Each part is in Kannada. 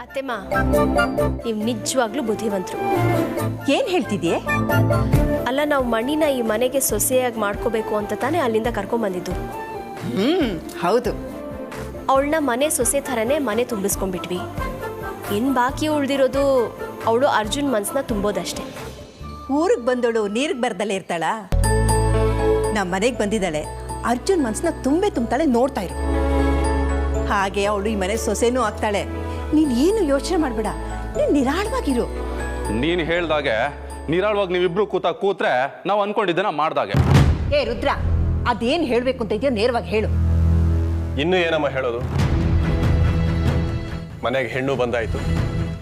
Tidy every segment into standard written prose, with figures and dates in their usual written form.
ಅತ್ತೆಮ್ಮ, ನೀವು ನಿಜವಾಗ್ಲೂ ಬುದ್ಧಿವಂತರು. ಏನ್ ಹೇಳ್ತಿದ್ಯೆ? ಅಲ್ಲ, ನಾವು ಮಣಿನ ಈ ಮನೆಗೆ ಸೊಸೆಯಾಗಿ ಮಾಡ್ಕೋಬೇಕು ಅಂತ ತಾನೇ ಅಲ್ಲಿಂದ ಕರ್ಕೊಂಡ್ಬಂದಿದ್ದು. ಹೌದು. ಅವಳನ್ನ ಮನೆ ಸೊಸೆ ಥರನೇ ಮನೆ ತುಂಬಿಸ್ಕೊಂಡ್ಬಿಟ್ವಿ. ಇನ್ನು ಬಾಕಿ ಉಳಿದಿರೋದು ಅವಳು ಅರ್ಜುನ್ ಮನ್ಸನ್ನ ತುಂಬೋದಷ್ಟೇ. ಊರಿಗೆ ಬಂದವಳು ನೀರಿಗೆ ಬರ್ದಲ್ಲೇ ಇರ್ತಾಳ? ನಮ್ಮ ಮನೆಗೆ ಬಂದಿದ್ದಾಳೆ, ಅರ್ಜುನ್ ಮನ್ಸನ್ನ ತುಂಬ್ತಾಳೆ, ನೋಡ್ತಾ ಇರು. ಹಾಗೆ ಅವಳು ಈ ಮನೆ ಸೊಸೆನೂ ಆಗ್ತಾಳೆ. ನೀನು ಏನು ಯೋಚನೆ ಮಾಡಬೇಡ, ನೀನು ನಿರಾಳವಾಗಿರು. ನೀನು ಹೇಳ್ದಾಗೆ ನಿರಾಳವಾಗಿ ನೀವಿಬ್ರು ಕೂತ್ರೆ ನಾವು ಅನ್ಕೊಂಡಿದ್ದನ್ನ ಮಾಡ್ದಾಗೆ. ಏ ರುದ್ರ, ಅದೇನು ಹೇಳಬೇಕು ಅಂತ ಇದೆಯೋ ನೇರವಾಗಿ ಹೇಳು. ಇನ್ನೂ ಏನಮ್ಮ ಹೇಳೋದು? ಮನೆಗೆ ಹೆಣ್ಣು ಬಂದಾಯ್ತು,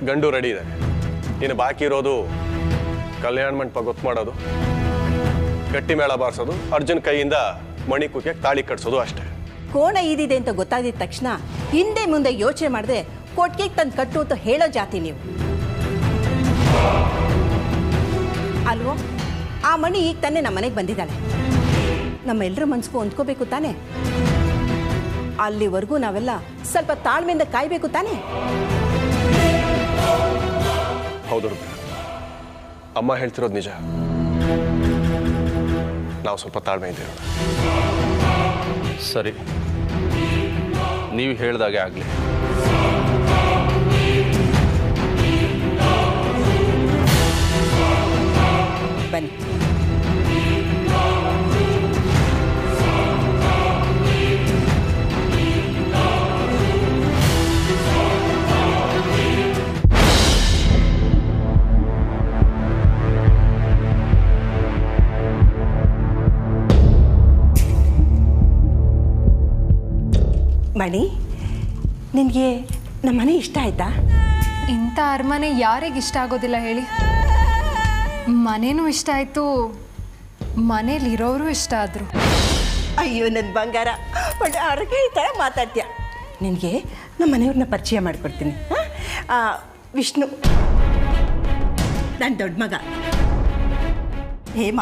ಗಂಡು ರೆಡಿ ಇದೆ. ಇನ್ನು ಬಾಕಿ ಇರೋದು ಕಲ್ಯಾಣ ಮಂಟಪ ಗೊತ್ತು ಮಾಡೋದು, ಗಟ್ಟಿ ಮೇಳ ಬಾರಿಸೋದು, ಅರ್ಜುನ್ ಕೈಯಿಂದ ಮಣಿ ಕುಕ್ಕೆ ತಾಳಿ ಕಟ್ಸೋದು ಅಷ್ಟೇ. ಕೋಣ ಈದಿದೆ ಅಂತ ಗೊತ್ತಾಗಿದ ತಕ್ಷಣ ಹಿಂದೆ ಮುಂದೆ ಯೋಚನೆ ಮಾಡದೆ ಕೊಟ್ಟಿಗೆ ತಂದು ಕಟ್ಟು ಅಂತ ಹೇಳೋ ಜಾತಿ ನೀವು ಅಲ್ವೋ? ಆ ಮಣಿ ಈಗ ತಾನೇ ನಮ್ಮ ಮನೆಗೆ ಬಂದಿದ್ದಾಳೆ, ನಮ್ಮೆಲ್ಲರ ಮನ್ಸಿಗೂ ಹೊಂದ್ಕೋಬೇಕು ತಾನೆ. ಅಲ್ಲಿವರೆಗೂ ನಾವೆಲ್ಲ ಸ್ವಲ್ಪ ತಾಳ್ಮೆಯಿಂದ ಕಾಯಬೇಕು ತಾನೆ. ಹೌದು ರುದ್ರ, ಅಮ್ಮ ಹೇಳ್ತಿರೋದು ನಿಜ. ನಾವು ಸ್ವಲ್ಪ ತಾಳ್ಮೆ ಇದ್ದೇವೆ. ಸರಿ, ನೀವು ಹೇಳ್ದಾಗೆ ಆಗಲಿ. ಬನ್ನಿ. ಮಣಿ, ನಿನಗೆ ನಮ್ಮ ಮನೆ ಇಷ್ಟ ಆಯ್ತಾ? ಇಂಥ ಅರಮನೆ ಯಾರಿಗೆ ಇಷ್ಟ ಆಗೋದಿಲ್ಲ ಹೇಳಿ? ಮನೇನೂ ಇಷ್ಟ ಆಯಿತು, ಮನೇಲಿರೋರು ಇಷ್ಟ ಆದರು. ಅಯ್ಯೋ ನನ್ನ ಬಂಗಾರ, ಒಳ್ಳೆ ಅಡುಗೆ ಈ ಥರ ಮಾತಾಡ್ತೀಯ. ನಿನಗೆ ನಮ್ಮ ಮನೆಯವ್ರನ್ನ ಪರಿಚಯ ಮಾಡಿಕೊಡ್ತೀನಿ. ವಿಷ್ಣು ನನ್ನ ದೊಡ್ಡ ಮಗ, ಹೇಮ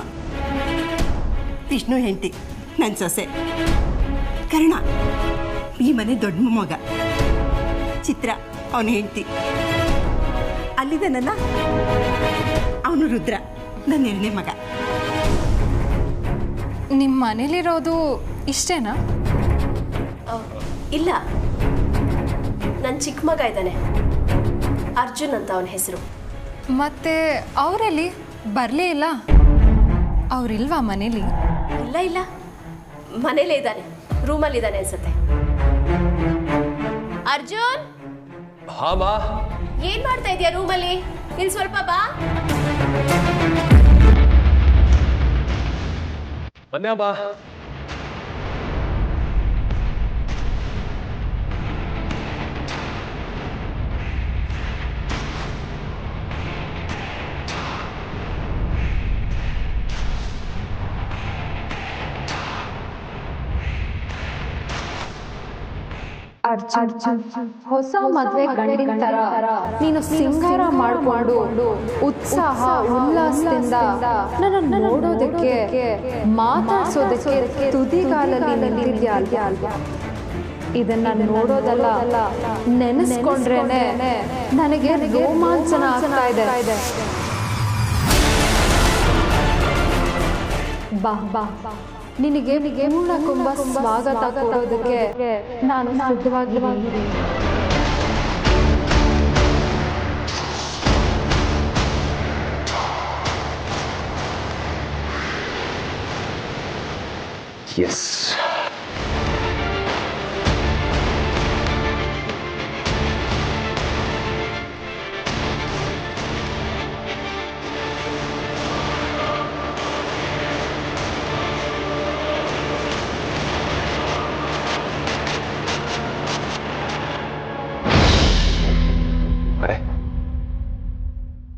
ವಿಷ್ಣು ಹೆಂಡತಿ, ನನ್ನ ಸೊಸೆ ಕರ್ಣ ಈ ಮನೆ ದೊಡ್ಡ ಮಗ, ಚಿತ್ರ ಅವನ ಹೆಂಡತಿ, ಅಲ್ಲಿದ್ದಾನಲ್ಲ ಅವನು ರುದ್ರ, ನನ್ನ ಎರಡನೇ ಮಗ. ನಿಮ್ಮ ಮನೇಲಿರೋದು ಇಷ್ಟೇನಾ? ಇಲ್ಲ, ನನ್ನ ಚಿಕ್ಕ ಮಗ ಇದ್ದಾನೆ, ಅರ್ಜುನ್ ಅಂತ ಅವನ ಹೆಸರು. ಮತ್ತೆ ಅವರಲ್ಲಿ ಬರಲೇ ಇಲ್ಲ? ಅವರಿಲ್ವಾ ಮನೇಲಿ? ಇಲ್ಲ ಇಲ್ಲ, ಮನೇಲೇ ಇದ್ದಾನೆ, ರೂಮಲ್ಲಿ ಇದ್ದಾನೆ ಅನ್ಸುತ್ತೆ. ಅರ್ಜುನ್, ಹಾ ಬಾ. ಏನ್ ಮಾಡ್ತಾ ಇದೀಯ ರೂಮಲ್ಲಿ? ಇಲ್ಲಿ ಸ್ವಲ್ಪ ಬಾ. ಬನ್ನಿ ಬಾ. ಅರ್ಜುನ್, ಹೊಸ ಮದ್ವೆ ಗಂಡಿನ ತರ ನೀನು ಸಿಂಗಾರ ಮಾಡಿಕೊಂಡು ಉತ್ಸಾಹ ಉಲ್ಲಾಸದಿಂದ ನನ್ನ ನೋಡೋದಕ್ಕೆ, ಮಾತಾಡ್ಸೋದಕ್ಕೆ ತುದಿಗಾಲಲ್ಲಿ ನಿಂತಿದ್ಯಾ ಅಲ್ವಾ? ಇದನ್ನ ನೋಡೋದಲ್ಲ, ನೆನೆಸ್ಕೊಂಡ್ರೇನೆ ನನಗೆ ರೋಮಾಂಚನ ಆಗ್ತಾ ಇದೆ. ಬಾ ಬಾ, ನಿನಗೆ ಪೂರ್ಣ ಕುಂಭ ಸ್ವಾಗತ ಕೊಡೋದಕ್ಕೆ ನಾನು ಸಿದ್ಧವಾಗಿದ್ದೀನಿ. ಎಸ್,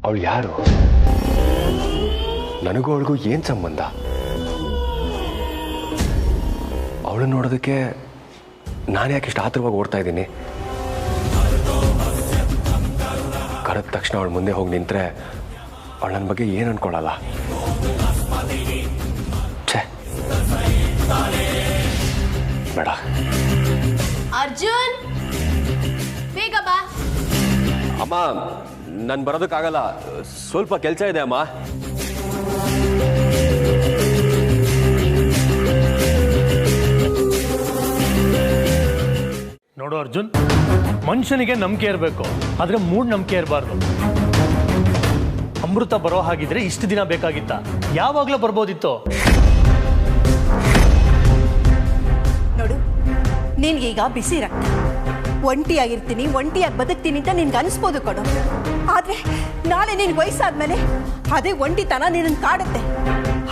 ಅವಳು ಯಾರು? ನನಗೂ ಅವಳಿಗೂ ಏನು ಸಂಬಂಧ? ಅವಳನ್ನು ನೋಡೋದಕ್ಕೆ ನಾನು ಯಾಕೆ ಇಷ್ಟು ಆತುರವಾಗಿ ಓಡ್ತಾ ಇದ್ದೀನಿ? ಕರೆದ ತಕ್ಷಣ ಅವಳು ಮುಂದೆ ಹೋಗಿ ನಿಂತರೆ ಅವಳು ನನ್ನ ಬಗ್ಗೆ ಏನು ಅನ್ಕೊಳ್ಳಲ್ಲ. ಛೇ, ಬೇಡ. ಅರ್ಜುನ್, ಬೇಗ ಬಾ. ಅಮ್ಮ ನಾನು ಬರೋದಕ್ಕಾಗಲ್ಲ, ಸ್ವಲ್ಪ ಕೆಲಸ ಇದೆ ಅಮ್ಮ. ನೋಡು ಅರ್ಜುನ್, ಮನುಷ್ಯನಿಗೆ ನಂಬಿಕೆ ಇರಬೇಕು, ಆದರೆ ಮೂಢನಂಬಿಕೆ ಇರಬಾರ್ದು. ಅಮೃತ ಬರೋ ಹಾಗಿದ್ರೆ ಇಷ್ಟು ದಿನ ಬೇಕಾಗಿತ್ತ? ಯಾವಾಗಲೂ ಬರ್ಬೋದಿತ್ತು. ನೋಡು, ನಿನ್ಗೀಗ ಬಿಸಿ ರಕ್ತ, ಒಂಟಿಯಾಗಿರ್ತೀನಿ, ಒಂಟಿಯಾಗಿ ಬದುಕ್ತೀನಿ ಅಂತ ನಿನ್ಗೆ ಅನಿಸ್ಬೋದು ಕಣೋ. ಆದರೆ ನಾಳೆ ನಿನ್ಗೆ ವಯಸ್ಸಾದ್ಮೇಲೆ ಅದೇ ಒಂಟಿತನ ನಿನ್ನ ಕಾಡುತ್ತೆ.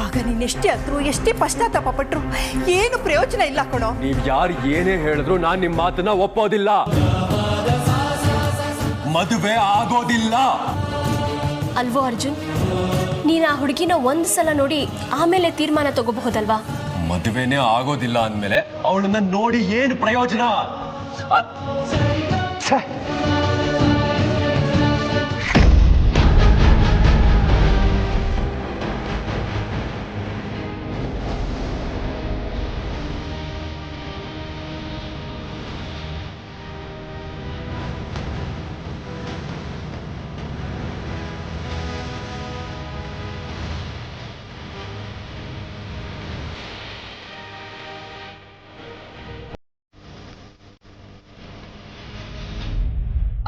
ಆಗ ನೀನು ಎಷ್ಟೇ ಹತ್ರು, ಎಷ್ಟೇ ಪಶ್ಚಾತ್ತಾಪ ಪಟ್ಟರು ಏನು ಪ್ರಯೋಜನ ಇಲ್ಲ ಕಣೋ. ನೀವು ಯಾರು ಏನೇ ಹೇಳಿದ್ರು ನಾನು ನಿಮ್ಮ ಮಾತನ್ನ ಒಪ್ಪೋದಿಲ್ಲ. ಮದುವೆ ಆಗೋದಿಲ್ಲ. ಅಲ್ವೋ ಅರ್ಜುನ್, ನೀನು ಆ ಹುಡುಗಿನ ಒಂದು ಸಲ ನೋಡಿ ಆಮೇಲೆ ತೀರ್ಮಾನ ತಗೋಬಹುದಲ್ವಾ? ಮದುವೆನೇ ಆಗೋದಿಲ್ಲ ಅಂದಮೇಲೆ ಅವಳನ್ನ ನೋಡಿ ಏನು ಪ್ರಯೋಜನ?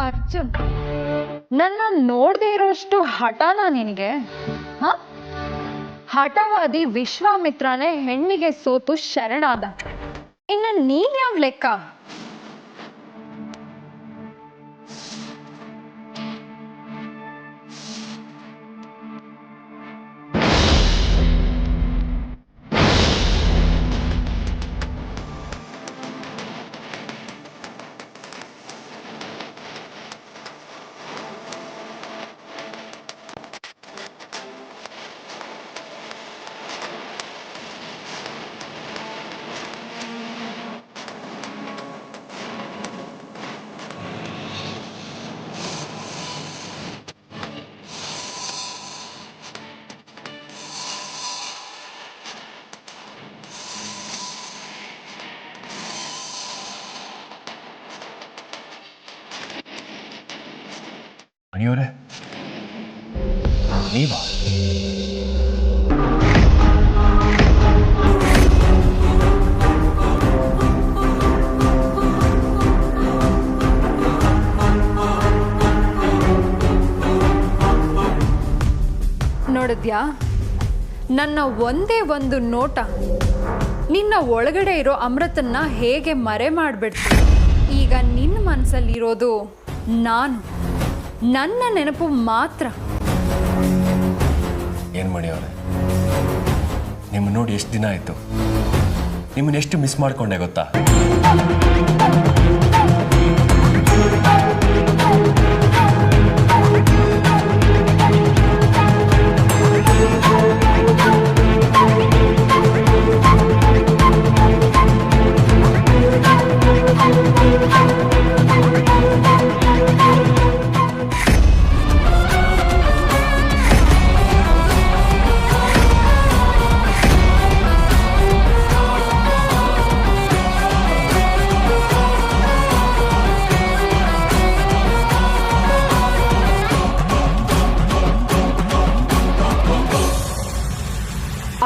ಅರ್ಜುನ್, ನನ್ನ ನೋಡದೆ ಇರೋಷ್ಟು ಹಠನ ನಿನಗೆ? ಹಠವಾದಿ ವಿಶ್ವಾಮಿತ್ರನೇ ಹೆಣ್ಣಿಗೆ ಸೋತು ಶರಣಾದ. ಇನ್ನು ನೀನ್ ಯಾವ ಲೆಕ್ಕ? ಮಣಿಯವರೇ, ನೀವಾ? ನೋಡಿದ್ಯಾ, ನನ್ನ ಒಂದೇ ಒಂದು ನೋಟ ನಿನ್ನ ಒಳಗಡೆ ಇರೋ ಅಮೃತನ್ನ ಹೇಗೆ ಮರೆ ಮಾಡಿಬಿಡ್ತು. ಈಗ ನಿನ್ನ ಮನಸ್ಸಲ್ಲಿರೋದು ನಾನು, ನನ್ನ ನೆನಪು ಮಾತ್ರ. ಏನು ಮಣಿಯವರೇ, ನಿಮ್ಮ ನೋಡಿ ಎಷ್ಟು ದಿನ ಆಯಿತು. ನಿಮ್ಮನ್ನ ಎಷ್ಟು ಮಿಸ್ ಮಾಡ್ಕೊಂಡೆ ಗೊತ್ತಾ?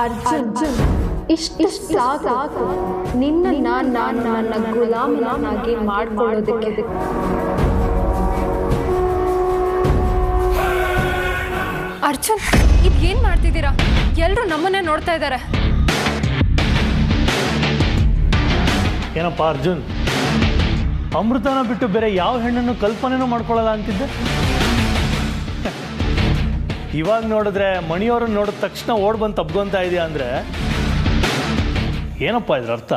ಅರ್ಜುನ್, ಇಷ್ಟು ಸಾಕು ನಿನ್ನ ನಾನು ನನ್ನ ಗುಲಾಮನಾಗಿ ಮಾಡ್ಕೊಳ್ಳೋದಕ್ಕೆ. ಅರ್ಜುನ್, ಇದೇನ್ ಮಾಡ್ತಿದ್ದೀರಾ? ಎಲ್ಲರೂ ನಮ್ಮನ್ನೇ ನೋಡ್ತಾ ಇದ್ದಾರೆ. ಏನಪ್ಪ ಅರ್ಜುನ್, ಅಮೃತನ ಬಿಟ್ಟು ಬೇರೆ ಯಾವ ಹೆಣ್ಣನ್ನು ಕಲ್ಪನೆನೂ ಮಾಡ್ಕೊಳ್ಳಲ್ಲ ಅಂತಿದ್ದೆ. ಇವಾಗ ನೋಡಿದ್ರೆ ಮಣಿಯವ್ರನ್ನ ನೋಡಿದ ತಕ್ಷಣ ಓಡ್ ಬಂದು ತಬ್ಕೊಂತ ಇದೆಯಾ ಅಂದರೆ ಏನಪ್ಪ ಇದ್ರ ಅರ್ಥ?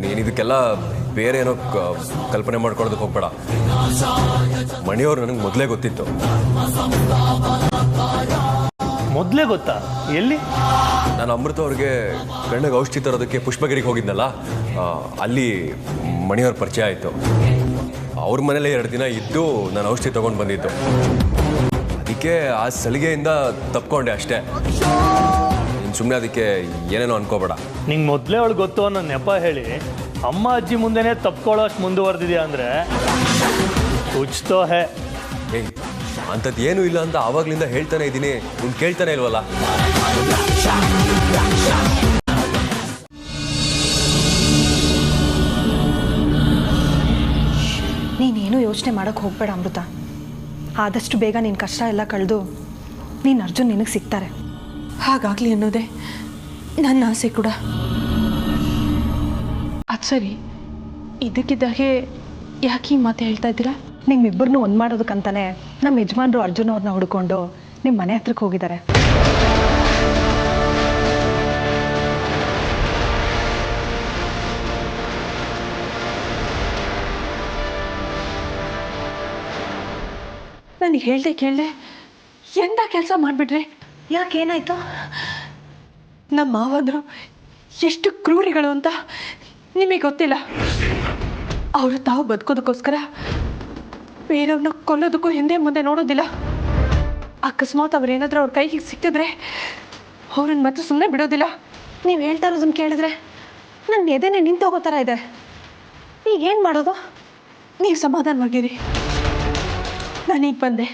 ನೀನು ಇದಕ್ಕೆಲ್ಲ ಬೇರೆ ಏನೋ ಕಲ್ಪನೆ ಮಾಡ್ಕೊಳ್ಳೋದಕ್ಕೆ ಹೋಗ್ಬೇಡ. ಮಣಿಯವ್ರು ನನಗೆ ಮೊದಲೇ ಗೊತ್ತಿತ್ತು. ಮೊದಲೇ ಗೊತ್ತಾ? ಎಲ್ಲಿ? ನಾನು ಅಮೃತ ಅವ್ರಿಗೆ ಕಣ್ಣಿಗೆ ಔಷಧಿ ತರೋದಕ್ಕೆ ಪುಷ್ಪಗಿರಿಗೆ ಹೋಗಿದ್ನಲ್ಲ, ಅಲ್ಲಿ ಮಣಿಯವ್ರ ಪರಿಚಯ ಆಯಿತು. ಅವ್ರ ಮನೇಲೆ 2 ದಿನ ಇದ್ದು ನಾನು ಔಷಧಿ ತೊಗೊಂಡು ಬಂದಿದ್ದು. ಅದಕ್ಕೆ ಆ ಸಲಿಗೆಯಿಂದ ತಪ್ಕೊಂಡೆ ಅಷ್ಟೇ. ನೀನು ಸುಮ್ಮನೆ ಅದಕ್ಕೆ ಏನೇನೋ ಅನ್ಕೋಬೇಡ. ನಿಂಗೆ ಮೊದಲೇ ಅವಳು ಗೊತ್ತು ಅನ್ನೋ ನೆಪ ಹೇಳಿ ಅಮ್ಮ ಅಜ್ಜಿ ಮುಂದೆನೇ ತಪ್ಕೊಳ್ಳೋ ಅಷ್ಟು ಮುಂದುವರೆದಿದೆಯಾ ಅಂದರೆ ಕುಚ್ತೋ ಹೇ. ಏಯ್ ಅಂಥದ್ದು ಏನೂ ಇಲ್ಲ ಅಂತ ಆವಾಗಲಿಂದ ಹೇಳ್ತಾನೆ ಇದ್ದೀನಿ, ನೀನು ಕೇಳ್ತಾನೆ ಇಲ್ವಲ್ಲ. ನೀನೇನು ಯೋಚನೆ ಮಾಡೋಕ್ಕೆ ಹೋಗಬೇಡ ಅಮೃತ. ಆದಷ್ಟು ಬೇಗ ನಿನ್ನ ಕಷ್ಟ ಎಲ್ಲ ಕಳೆದು ನೀನು ಅರ್ಜುನ್ ನಿನಗೆ ಸಿಗ್ತಾರೆ. ಹಾಗಾಗಲಿ ಅನ್ನೋದೇ ನನ್ನ ಆಸೆ ಕೂಡ. ಅದು ಸರಿ, ಇದಕ್ಕಿದ್ದಾಗೆ ಯಾಕೆ ಈ ಮಾತು ಹೇಳ್ತಾ ಇದ್ದೀರಾ? ನಿಮ್ಮಿಬ್ಬರನ್ನೂ ಒಂದು ಮಾಡೋದಕ್ಕಂತಾನೆ ನಮ್ಮ ಯಜಮಾನ್ರು ಅರ್ಜುನ್ ಅವ್ರನ್ನ ಹುಡ್ಕೊಂಡು ನಿಮ್ಮ ಮನೆ ಹತ್ರಕ್ಕೆ ಹೋಗಿದ್ದಾರೆ. ನನಗೆ ಹೇಳ್ದೆ ಕೇಳದೆ ಎಂಥ ಕೆಲಸ ಮಾಡಿಬಿಟ್ರಿ? ಯಾಕೇನಾಯಿತು? ನಮ್ಮ ಮಾವಂದರು ಎಷ್ಟು ಕ್ರೂರಿಗಳು ಅಂತ ನಿಮಗೆ ಗೊತ್ತಿಲ್ಲ. ಅವರು ತಾವು ಬದುಕೋದಕ್ಕೋಸ್ಕರ ಬೇರೆಯವ್ರನ್ನ ಕೊಲ್ಲೋದಕ್ಕೂ ಹಿಂದೆ ಮುಂದೆ ನೋಡೋದಿಲ್ಲ. ಅಕಸ್ಮಾತ್ ಅವ್ರೇನಾದರೂ ಅವ್ರ ಕೈಗೆ ಸಿಕ್ಕಿದ್ರೆ ಅವ್ರನ್ನ ಮತ್ತೆ ಸುಮ್ಮನೆ ಬಿಡೋದಿಲ್ಲ. ನೀವು ಹೇಳ್ತಾ ಇರೋದನ್ನು ಕೇಳಿದ್ರೆ ನನ್ನ ಎದೆನೇ ನಿಂತೋಗೋ ಥರ ಇದೆ. ಈಗೇನು ಮಾಡೋದು? ನೀವು ಸಮಾಧಾನವಾಗಿರಿ, ನಾನೀಗ ಬಂದೆ.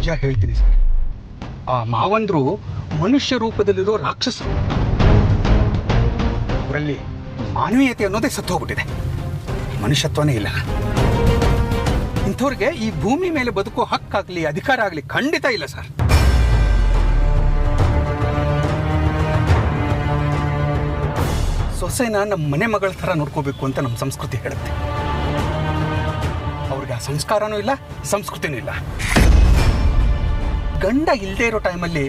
ನಿಜ ಹೇಳ್ತೀನಿ ಸರ್, ಆ ಮಾವಂದ್ರು ಮನುಷ್ಯ ರೂಪದಲ್ಲಿರೋ ರಾಕ್ಷಸರು. ಅವರಲ್ಲಿ ಮಾನವೀಯತೆ ಅನ್ನೋದೇ ಸತ್ತು ಹೋಗ್ಬಿಟ್ಟಿದೆ, ಮನುಷ್ಯತ್ವನೇ ಇಲ್ಲ. ಇಂಥವ್ರಿಗೆ ಈ ಭೂಮಿ ಮೇಲೆ ಬದುಕೋ ಹಕ್ಕಾಗ್ಲಿ ಅಧಿಕಾರ ಆಗಲಿ ಖಂಡಿತ ಇಲ್ಲ ಸರ್. ಸೊಸೆನ ನಮ್ಮ ಮನೆ ಮಗಳ ಥರ ನೋಡ್ಕೋಬೇಕು ಅಂತ ನಮ್ಮ ಸಂಸ್ಕೃತಿ ಹೇಳುತ್ತೆ. ಅವ್ರಿಗೆ ಆ ಸಂಸ್ಕಾರನೂ ಇಲ್ಲ, ಸಂಸ್ಕೃತಿನೂ ಇಲ್ಲ. ಗಂಡ ಇಲ್ಲದೆ ಇರೋ ಟೈಮಲ್ಲಿ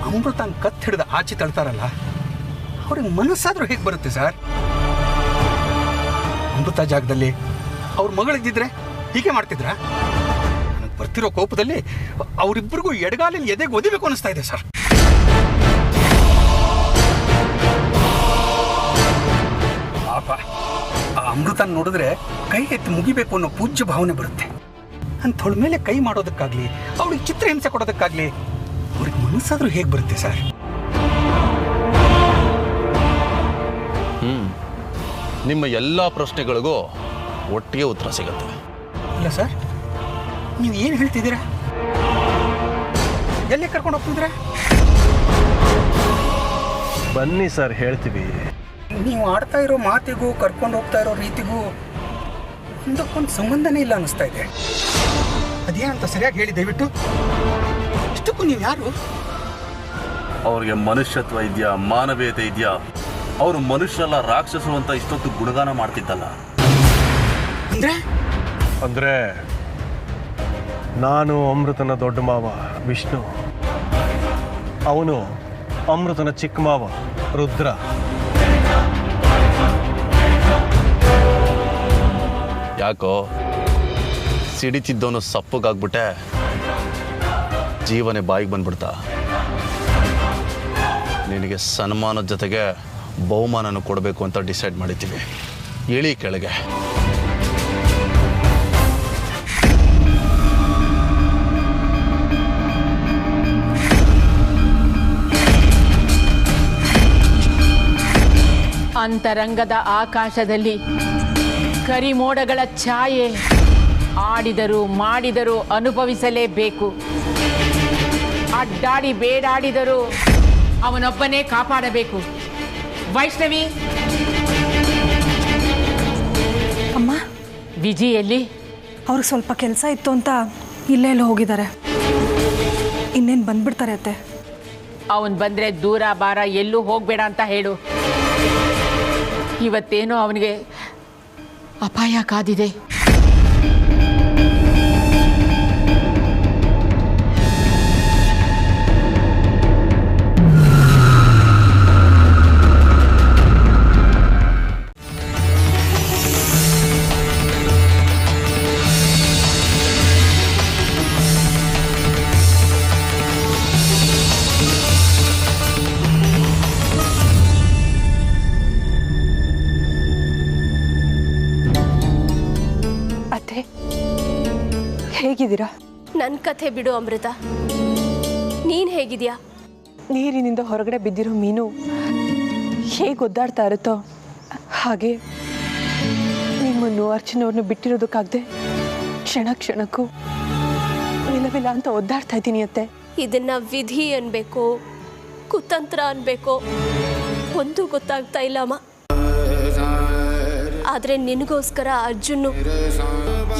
ಅಮೃತನ ಕತ್ ಹಿಡಿದು ಆಚೆ ತಳ್ತಾರಲ್ಲ, ಅವ್ರಿಗೆ ಮನಸ್ಸಾದ್ರೂ ಹೇಗೆ ಬರುತ್ತೆ ಸರ್? ಅಮೃತ ಜಾಗದಲ್ಲಿ ಅವ್ರ ಮಗಳಿದ್ದಿದ್ರೆ ಹೀಗೆ ಮಾಡ್ತಿದ್ರ? ನನಗೆ ಬರ್ತಿರೋ ಕೋಪದಲ್ಲಿ ಅವರಿಬ್ಬರಿಗೂ ಎಡಗಾಲಲ್ಲಿ ಎದೆಗೆ ಒದಿಬೇಕು ಅನಿಸ್ತಾ ಇದೆ ಸರ್. ಪಾಪ ಆ ಅಮೃತನ ನೋಡಿದ್ರೆ ಕೈ ಎತ್ತಿ ಮುಗಿಬೇಕು ಅನ್ನೋ ಪೂಜ್ಯ ಭಾವನೆ ಬರುತ್ತೆ. ಅಂಥವಳ ಮೇಲೆ ಕೈ ಮಾಡೋದಕ್ಕಾಗ್ಲಿ, ಅವಳಿಗೆ ಚಿತ್ರಹಿಂಸೆ ಕೊಡೋದಕ್ಕಾಗ್ಲಿ ಅವ್ರಿಗೆ ಮನಸ್ಸಾದ್ರೂ ಹೇಗೆ ಬರುತ್ತೆ ಸರ್? ನಿಮ್ಮ ಎಲ್ಲ ಪ್ರಶ್ನೆಗಳಿಗೂ ಒಟ್ಟಿಗೆ ಉತ್ತರ ಸಿಗುತ್ತೆ. ಇಲ್ಲ ಸರ್, ನೀವು ಏನು ಹೇಳ್ತಿದ್ದೀರಾ? ಎಲ್ಲಿ ಕರ್ಕೊಂಡು ಹೋಗ್ತಿದ್ದೀರಾ? ಬನ್ನಿ ಸರ್, ಹೇಳ್ತೀವಿ. ನೀವು ಆಡ್ತಾ ಇರೋ ಮಾತಿಗೂ ಕರ್ಕೊಂಡು ಹೋಗ್ತಾ ಇರೋ ರೀತಿಗೂ ಒಂದಕ್ಕೊಂದು ಸಂಬಂಧನೇ ಇಲ್ಲ ಅನ್ನಿಸ್ತಾ ಇದೆ. ಅದೇನಂತ ಸರಿಯಾಗಿ ಹೇಳಿ ದಯವಿಟ್ಟು. ಇಷ್ಟಕ್ಕೂ ನೀವು ಯಾರು? ಅವ್ರಿಗೆ ಮನುಷ್ಯತ್ವ ಇದೆಯಾ, ಮಾನವೀಯತೆ ಇದೆಯಾ? ಅವರು ಮನುಷ್ಯರಲ್ಲ ರಾಕ್ಷಸರು ಅಂತ ಇಷ್ಟೊತ್ತು ಗುಣಗಾನ ಮಾಡ್ತಿದ್ದಲ್ಲ. ಅಂದ್ರೆ ನಾನು ಅಮೃತನ ದೊಡ್ಡ ಮಾವ ವಿಷ್ಣು, ಅವನು ಅಮೃತನ ಚಿಕ್ಕ ಮಾವ ರುದ್ರ. ಯಾಕೋ ಸಿಡಿತಿದ್ದವನು ಸಪ್ಪಗಾಗ್ಬಿಟ್ಟೆ, ಜೀವನೇ ಬಾಯಿಗೆ ಬಂದ್ಬಿಡ್ತಾ? ನಿನಗೆ ಸನ್ಮಾನದ ಜೊತೆಗೆ ಬಹುಮಾನನ ಕೊಡಬೇಕು ಅಂತ ಡಿಸೈಡ್ ಮಾಡಿದ್ದೀವಿ. ಇಳಿ ಕೆಳಗೆ. ಅಂತರಂಗದ ಆಕಾಶದಲ್ಲಿ ಕರಿಮೋಡಗಳ ಛಾಯೆ, ಆಡಿದರೂ ಮಾಡಿದರೂ ಅನುಭವಿಸಲೇಬೇಕು. ಅಡ್ಡಾಡಿ ಬೇಡಾಡಿದರೂ ಅವನೊಬ್ಬನೇ ಕಾಪಾಡಬೇಕು. ವೈಷ್ಣವಿ, ಅಮ್ಮ, ವಿಜಿಯಲ್ಲಿ ಅವ್ರಿಗೆ ಸ್ವಲ್ಪ ಕೆಲಸ ಇತ್ತು ಅಂತ ಇಲ್ಲೇ ಎಲ್ಲೋ ಹೋಗಿದ್ದಾರೆ. ಇನ್ನೇನು ಬಂದ್ಬಿಡ್ತಾರೆ ಅತ್ತೆ. ಅವನು ಬಂದರೆ ದೂರ ಬಾರ ಎಲ್ಲೂ ಹೋಗಬೇಡ ಅಂತ ಹೇಳು. ಇವತ್ತೇನೋ ಅವನಿಗೆ ಅಪಾಯ ಕಾದಿದೆ. ಹೇಗಿದ್ದೀರಾ? ನನ್ನ ಕಥೆ ಬಿಡು ಅಮೃತ, ನೀನು ಹೇಗಿದ್ಯಾ? ನೀರಿನಿಂದ ಹೊರಗಡೆ ಬಿದ್ದಿರೋ ಮೀನು ಹೇಗೆ ಒದ್ದಾಡ್ತಾ ಇರುತ್ತೋ ಹಾಗೆ ನಿಮ್ಮನ್ನು ಅರ್ಚನವ್ರನ್ನ ಬಿಟ್ಟಿರೋದಕ್ಕಾಗದೆ ಕ್ಷಣ ಕ್ಷಣಕ್ಕೂ ವಿಲವಿಲ ಅಂತ ಒದ್ದಾಡ್ತಾ ಇದ್ದೀನಿ ಅತ್ತೆ. ಇದನ್ನ ವಿಧಿ ಅನ್ಬೇಕು, ಕುತಂತ್ರ ಅನ್ಬೇಕು, ಒಂದು ಗೊತ್ತಾಗ್ತಾ ಇಲ್ಲ ಅಮ್ಮ. ಆದ್ರೆ ನಿನಗೋಸ್ಕರ ಅರ್ಜುನ್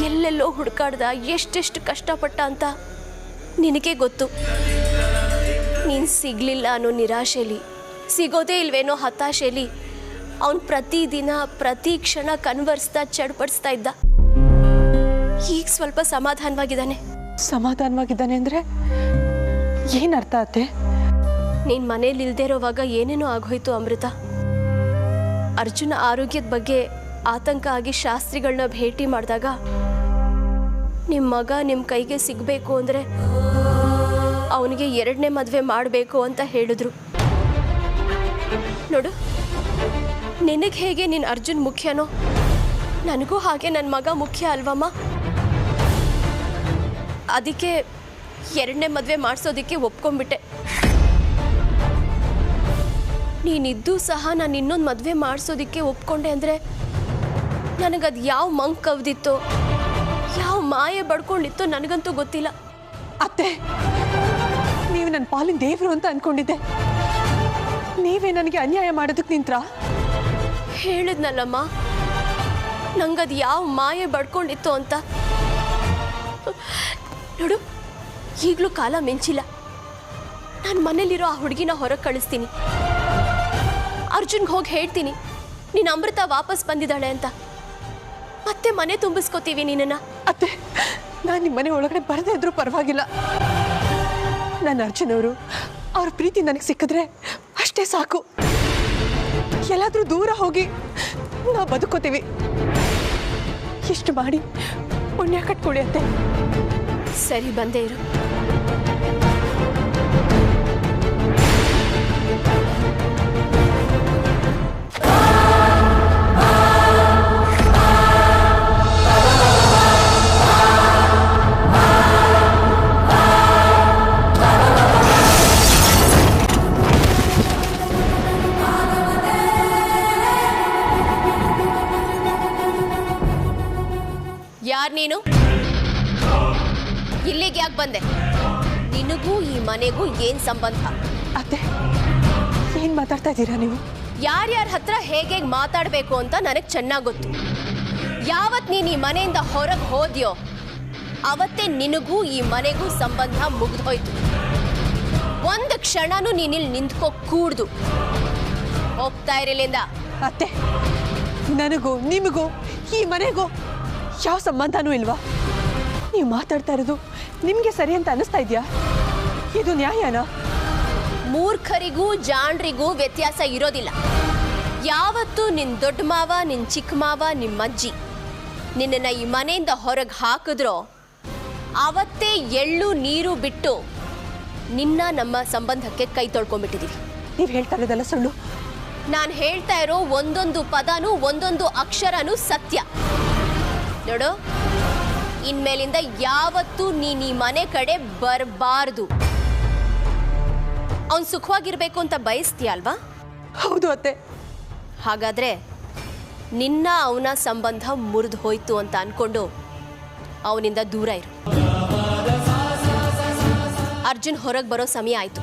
ಎಲ್ಲೆಲ್ಲೋ ಹುಡುಕಾಡ್ದ, ಎಷ್ಟೆಷ್ಟು ಕಷ್ಟಪಟ್ಟ ಅಂತ ನಿನಗೆ ಗೊತ್ತು. ನೀನು ಸಿಗ್ಲಿಲ್ಲ ಅನ್ನೋ ನಿರಾಶೆಲಿ, ಸಿಗೋದೇ ಇಲ್ವೇನೋ ಹತಾಶೆಲಿ ಅವನು ಪ್ರತಿದಿನ ಪ್ರತಿ ಕ್ಷಣ ಕನ್ವರ್ಸ್ತಾ ಚಡ್ಪಡಿಸ್ತಾ ಇದ್ದ. ಈಗ ಸ್ವಲ್ಪ ಸಮಾಧಾನವಾಗಿದ್ದಾನೆ. ಸಮಾಧಾನವಾಗಿದ್ದಾನೆ ಅಂದ್ರೆ ಏನರ್ಥ ಅತ್ತೆ? ನೀನು ಮನೇಲಿ ಇಲ್ದೇ ಇರೋವಾಗ ಏನೇನೋ ಆಗೋಯ್ತು ಅಮೃತ. ಅರ್ಜುನ ಆರೋಗ್ಯದ ಬಗ್ಗೆ ಆತಂಕ ಆಗಿ ಶಾಸ್ತ್ರಿಗಳನ್ನ ಭೇಟಿ ಮಾಡಿದಾಗ ನಿಮ್ಮ ಮಗ ನಿಮ್ಮ ಕೈಗೆ ಸಿಗಬೇಕು ಅಂದರೆ ಅವನಿಗೆ 2ನೇ ಮದುವೆ ಮಾಡಬೇಕು ಅಂತ ಹೇಳಿದ್ರು. ನೋಡು, ನಿನಗೆ ಹೇಗೆ ನಿನ್ನ ಅರ್ಜುನ್ ಮುಖ್ಯನೋ ನನಗೂ ಹಾಗೆ ನನ್ನ ಮಗ ಮುಖ್ಯ ಅಲ್ವಮ್ಮ. ಅದಕ್ಕೆ 2ನೇ ಮದುವೆ ಮಾಡಿಸೋದಕ್ಕೆ ಒಪ್ಕೊಂಡ್ಬಿಟ್ಟೆ. ನೀನಿದ್ದು ಸಹ ನಾನು ಇನ್ನೊಂದು ಮದುವೆ ಮಾಡಿಸೋದಕ್ಕೆ ಒಪ್ಕೊಂಡೆ ಅಂದರೆ ನನಗದು ಯಾವ ಮಂಕ್ ಕವ್ದಿತ್ತೋ, ಯಾವ ಮಾಯೆ ಬಡ್ಕೊಂಡಿತ್ತೋ ನನಗಂತೂ ಗೊತ್ತಿಲ್ಲ. ಅತ್ತೆ, ನೀವು ನನ್ನ ಪಾಲಿನ ದೇವರು ಅಂತ ಅನ್ಕೊಂಡಿದ್ದೆ. ನೀವೇ ನನಗೆ ಅನ್ಯಾಯ ಮಾಡೋದಕ್ಕೆ ನಿಂತ್ರ. ಹೇಳಿದ್ನಲ್ಲಮ್ಮ, ನಂಗದು ಯಾವ ಮಾಯೆ ಬಡ್ಕೊಂಡಿತ್ತು ಅಂತ. ನೋಡು, ಈಗಲೂ ಕಾಲ ಮಿಂಚಿಲ್ಲ. ನಾನು ಮನೇಲಿರೋ ಆ ಹುಡುಗಿನ ಹೊರಗೆ ಕಳಿಸ್ತೀನಿ. ಅರ್ಜುನ್ಗೆ ಹೋಗಿ ಹೇಳ್ತೀನಿ ನೀನು ಅಮೃತ ವಾಪಸ್ ಬಂದಿದ್ದಾಳೆ ಅಂತ. ಮತ್ತೆ ಮನೆ ತುಂಬಿಸ್ಕೋತೀವಿ ನಿನ್ನನ್ನು. ಅತ್ತೆ, ನಾನು ನಿಮ್ಮ ಮನೆ ಒಳಗಡೆ ಬರದೇ ಇದ್ರೂ ಪರವಾಗಿಲ್ಲ. ನನ್ನ ಅರ್ಜುನ್ ಅವ್ರ ಪ್ರೀತಿ ನನಗೆ ಸಿಕ್ಕಿದ್ರೆ ಅಷ್ಟೇ ಸಾಕು. ಎಲ್ಲಾದ್ರೂ ದೂರ ಹೋಗಿ ನಾವು ಬದುಕೋತೀವಿ. ಇಷ್ಟು ಮಾಡಿ ಪುಣ್ಯ ಕಟ್ಕೊಳ್ಳಿ ಅತ್ತೆ. ಸರಿ, ಬಂದೇ ಇರು. ಯಾರು ನೀನು? ಇಲ್ಲಿಗೆ ಯಾಕೆ ಬಂದೆ? ನಿನಗೂ ಈ ಮನೆಗೂ ಏನ್ ಸಂಬಂಧ? ಅತ್ತೆ, ಏನ್ ಮಾತಾಡ್ತಾ ಇದ್ದೀರಾ ನೀವು? ಯಾರ್ಯಾರ ಹತ್ರ ಹೇಗೆ ಮಾತಾಡಬೇಕು ಅಂತ ನನಗೆ ಚೆನ್ನಾಗಿ ಗೊತ್ತು. ಯಾವತ್ ನೀನು ಈ ಮನೆಯಿಂದ ಹೊರಗೆ ಹೋದ್ಯೋ ಅವತ್ತೇ ನಿನಗೂ ಈ ಮನೆಗೂ ಸಂಬಂಧ ಮುಗಿದೋಯ್ತು. ಒಂದು ಕ್ಷಣನೂ ನೀನಿಲ್ಲಿ ನಿಂತ್ಕೋ ಕೂಡ್ದು. ಹೋಗ್ತಾ ಇರಲಿಂದ. ಅತ್ತೆ, ನನಗೂ ನಿಮಗೂ ಈ ಮನೆಗೂ ಯಾವ ಸಂಬಂಧನೂ ಇಲ್ವಾ? ನೀವು ಮಾತಾಡ್ತಾ ಇರೋದು ನಿಮಗೆ ಸರಿ ಅಂತ ಅನಿಸ್ತಾ ಇದೆಯಾ? ಇದು ನ್ಯಾಯನಾ? ಮೂರ್ಖರಿಗೂ ಜಾಣ್ರಿಗೂ ವ್ಯತ್ಯಾಸ ಇರೋದಿಲ್ಲ. ಯಾವತ್ತು ನಿನ್ನ ದೊಡ್ಡ ಮಾವ, ನಿನ್ನ ಚಿಕ್ಕ ಮಾವ, ನಿಮ್ಮ ಅಜ್ಜಿ ನಿನ್ನನ್ನು ಈ ಮನೆಯಿಂದ ಹೊರಗೆ ಹಾಕಿದ್ರೋ ಆವತ್ತೇ ಎಳ್ಳು ನೀರು ಬಿಟ್ಟು ನಿನ್ನ ನಮ್ಮ ಸಂಬಂಧಕ್ಕೆ ಕೈ ತೊಳ್ಕೊಂಡ್ಬಿಟ್ಟಿದ್ದೀವಿ. ನೀವು ಹೇಳ್ತಾ ಇರೋದಲ್ಲ ಸುಳ್ಳು. ನಾನು ಹೇಳ್ತಾ ಇರೋ ಒಂದೊಂದು ಪದನೂ ಒಂದೊಂದು ಅಕ್ಷರನೂ ಸತ್ಯ. ನೋಡು, ಇನ್ಮೇಲಿಂದ ಯಾವತ್ತೂ ನೀನು ಈ ಮನೆ ಕಡೆ ಬರಬಾರ್ದು. ಅವನು ಸುಖವಾಗಿರ್ಬೇಕು ಅಂತ ಬಯಸ್ತೀಯ ಅಲ್ವಾ? ಹೌದು ಅತ್ತೆ. ಹಾಗಾದ್ರೆ ನಿನ್ನ ಅವನ ಸಂಬಂಧ ಮುರಿದು ಹೋಯ್ತು ಅಂತ ಅನ್ಕೊಂಡು ಅವನಿಂದ ದೂರ ಇರು. ಅರ್ಜುನ್ ಹೊರಗೆ ಬರೋ ಸಮಯ ಆಯ್ತು.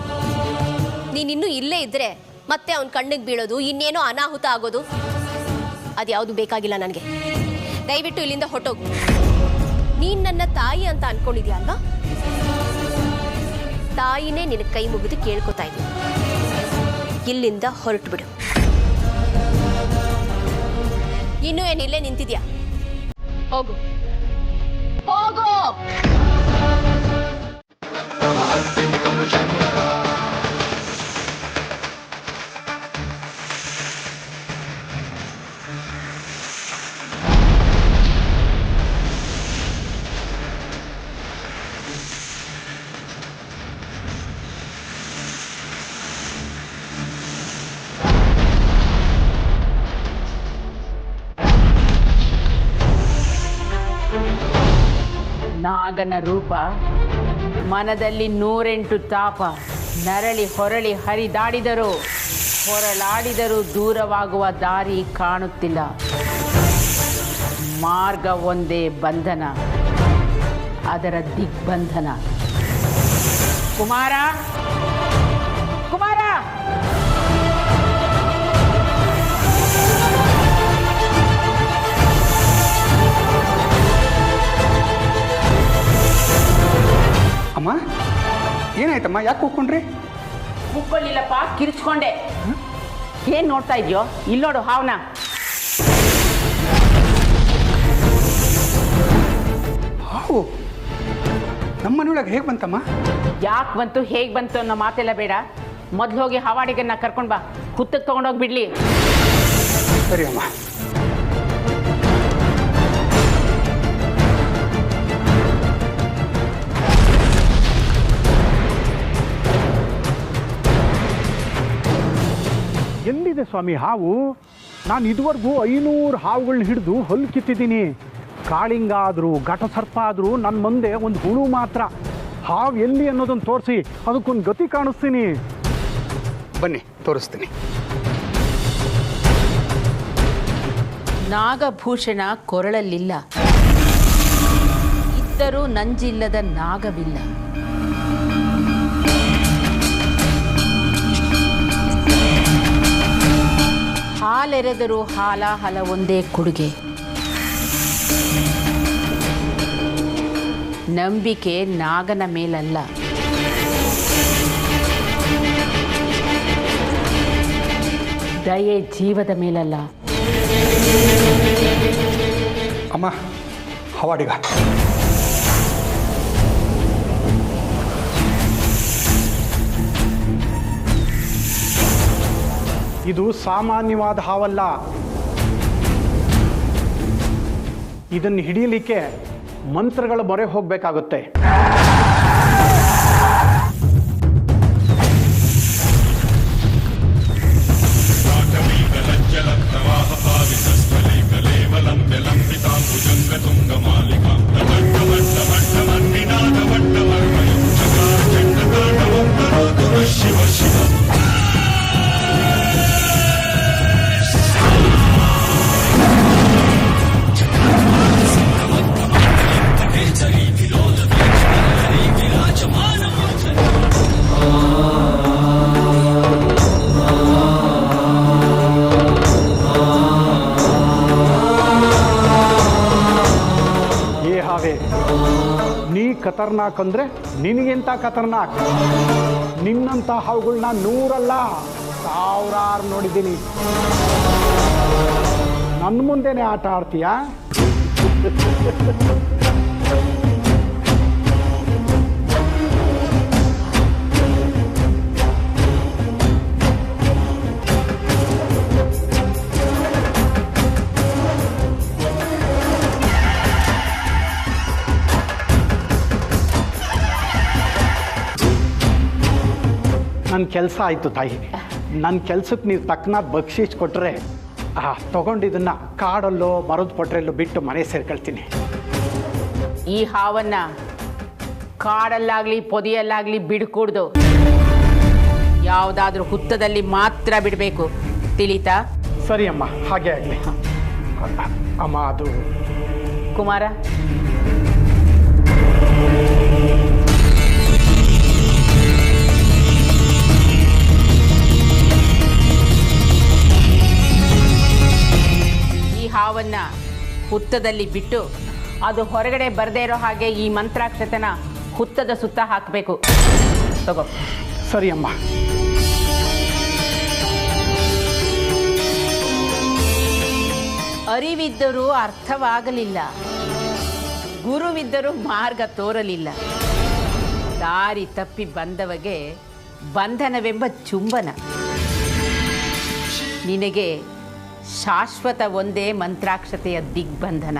ನೀನಿನ್ನೂ ಇಲ್ಲೇ ಇದ್ರೆ ಮತ್ತೆ ಅವನ ಕಣ್ಣಿಗೆ ಬೀಳೋದು, ಇನ್ನೇನೋ ಅನಾಹುತ ಆಗೋದು, ಅದ್ಯಾವುದು ಬೇಕಾಗಿಲ್ಲ ನನಗೆ. ದಯವಿಟ್ಟು ಇಲ್ಲಿಂದ ಹೊಟ್ಟೋಗು. ನೀನ್ ನನ್ನ ತಾಯಿ ಅಂತ ಅನ್ಕೊಂಡಿದ್ಯಾ ಅಲ್ವಾ? ತಾಯಿನೇ ನಿನ್ನ ಕೈ ಮುಗಿದು ಕೇಳ್ಕೊತಾ ಇದ್ದೀನಿ, ಇಲ್ಲಿಂದ ಹೊರಟು ಬಿಡು. ಇನ್ನೂ ಏನಿಲ್ಲೇ ನಿಂತಿದ್ಯಾ? ಹೋಗು ಹೋಗು. ನಾನು ನಾಗನ ರೂಪ ಮನದಲ್ಲಿ 108 ತಾಪ ನರಳಿ ಹೊರಳಿ ಹರಿದಾಡಿದರೂ ಹೊರಳಾಡಿದರೂ ದೂರವಾಗುವ ದಾರಿ ಕಾಣುತ್ತಿಲ್ಲ. ಮಾರ್ಗ ಒಂದೇ ಬಂಧನ, ಅದರ ದಿಗ್ಬಂಧನ. ಕುಮಾರ, ಕುಮಾರ! ಅಮ್ಮ, ಏನಾಯ್ತಮ್ಮ? ಯಾಕೆ ಕೂತ್ಕೊಂಡ್ರಿ? ಕೂತ್ಕೊಳ್ಳಿಲ್ಲಪ್ಪ, ಕಿರಿಚ್ಕೊಂಡೆ. ಏನ್ ನೋಡ್ತಾ ಇದೆಯೋ? ಇಲ್ಲೋಡು ಹಾವನ. ಹಾವು ನಮ್ಮ ಮನೆಯೊಳಗೆ ಹೇಗೆ ಬಂತಮ್ಮ? ಯಾಕೆ ಬಂತು, ಹೇಗೆ ಬಂತು ಅನ್ನೋ ಮಾತೆಲ್ಲ ಬೇಡ. ಮೊದಲು ಹೋಗಿ ಹಾವಾಡಿಗನ್ನ ಕರ್ಕೊಂಡು ಬಾ, ಕುತ್ತಕ್ಕೆ ತೊಗೊಂಡೋಗಿ ಬಿಡ್ಲಿ. ಸರಿ ಅಮ್ಮ. ಎಲ್ಲಿದೆ ಸ್ವಾಮಿ ಹಾವು? ನಾನು ಇದುವರೆಗೂ 500 ಹಾವುಗಳನ್ನ ಹಿಡಿದು ಹಲ್ಲು ಕಿತ್ತಿದ್ದೀನಿ. ಕಾಳಿಂಗ ಆದರೂ ಘಟಸರ್ಪ ಆದರೂ ನನ್ನ ಮುಂದೆ ಒಂದು ಹುಳು ಮಾತ್ರ. ಹಾವು ಎಲ್ಲಿ ಅನ್ನೋದನ್ನು ತೋರಿಸಿ, ಅದಕ್ಕೊಂದು ಗತಿ ಕಾಣಿಸ್ತೀನಿ. ಬನ್ನಿ, ತೋರಿಸ್ತೀನಿ. ನಾಗಭೂಷಣ ಕೊರಳಲ್ಲಿಲ್ಲ, ಇದ್ದರೂ ನಂಜಿಲ್ಲದ ನಾಗವಿಲ್ಲ. ಹಾಲೆರೆದರೂ ಹಾಲಾಹಲ ಒಂದೇ ಕೊಡುಗೆ. ನಂಬಿಕೆ ನಾಗನ ಮೇಲಲ್ಲ, ದಯೆ ಜೀವದ ಮೇಲಲ್ಲ. ಅಮ್ಮ, ಹಾವಾಡಿಗ. ಇದು ಸಾಮಾನ್ಯವಾದ ಹಾವಲ್ಲ. ಇದನ್ನು ಹಿಡಿಯಲಿಕ್ಕೆ ಮಂತ್ರಗಳ ಮೊರೆ ಹೋಗಬೇಕಾಗುತ್ತೆ. ನೀ ಖತರ್ನಾಕ್ ಅಂದರೆ ನಿನಗೆಂತ ಖತರ್ನಾಕ್? ನಿನ್ನಂಥ ಹಾವುಗಳನ್ನ 100 ಅಲ್ಲ 1000 ನೋಡಿದ್ದೀನಿ. ನನ್ನ ಮುಂದೆನೇ ಆಟ ಆಡ್ತೀಯಾ? ನನ್ನ ಕೆಲಸ ಆಯಿತು ತಾಯಿ. ನನ್ನ ಕೆಲಸಕ್ಕೆ ನೀವು ತಕ್ಕನಾದ ಬಕ್ಷೀಸ್ ಕೊಟ್ಟರೆ ತಗೊಂಡಿದ್ದನ್ನು ಕಾಡಲ್ಲೋ ಮರದ ಪೊಟ್ರೆಲ್ಲೋ ಬಿಟ್ಟು ಮನೆ ಸೇರ್ಕೊಳ್ತೀನಿ. ಈ ಹಾವನ್ನ ಕಾಡಲ್ಲಾಗ್ಲಿ ಪೊದೆಯಲ್ಲಾಗ್ಲಿ ಬಿಡ್ಕೂಡ್ದು. ಯಾವುದಾದ್ರೂ ಹುತ್ತದಲ್ಲಿ ಮಾತ್ರ ಬಿಡಬೇಕು, ತಿಳಿತಾ? ಸರಿ ಅಮ್ಮ, ಹಾಗೆ ಆಗಲಿ. ಅಮ್ಮ, ಅದು ಕುಮಾರ, ಹಾವನ್ನ ಹುತ್ತದಲ್ಲಿ ಬಿಟ್ಟು ಅದು ಹೊರಗಡೆ ಬರದೇ ಇರೋ ಹಾಗೆ ಈ ಮಂತ್ರಾಕ್ಷತೆನ ಹುತ್ತದ ಸುತ್ತ ಹಾಕಬೇಕು. ತಗೋ. ಸರಿ ಅಮ್ಮ. ಅರಿವಿದ್ದರೂ ಅರ್ಥವಾಗಲಿಲ್ಲ, ಗುರುವಿದ್ದರೂ ಮಾರ್ಗ ತೋರಲಿಲ್ಲ. ದಾರಿ ತಪ್ಪಿ ಬಂದವಗೆ ಬಂಧನವೆಂಬ ಚುಂಬನ. ನಿನಗೆ ಶಾಶ್ವತ ಒಂದೇ ಮಂತ್ರಾಕ್ಷತೆಯ ದಿಗ್ಬಂಧನ.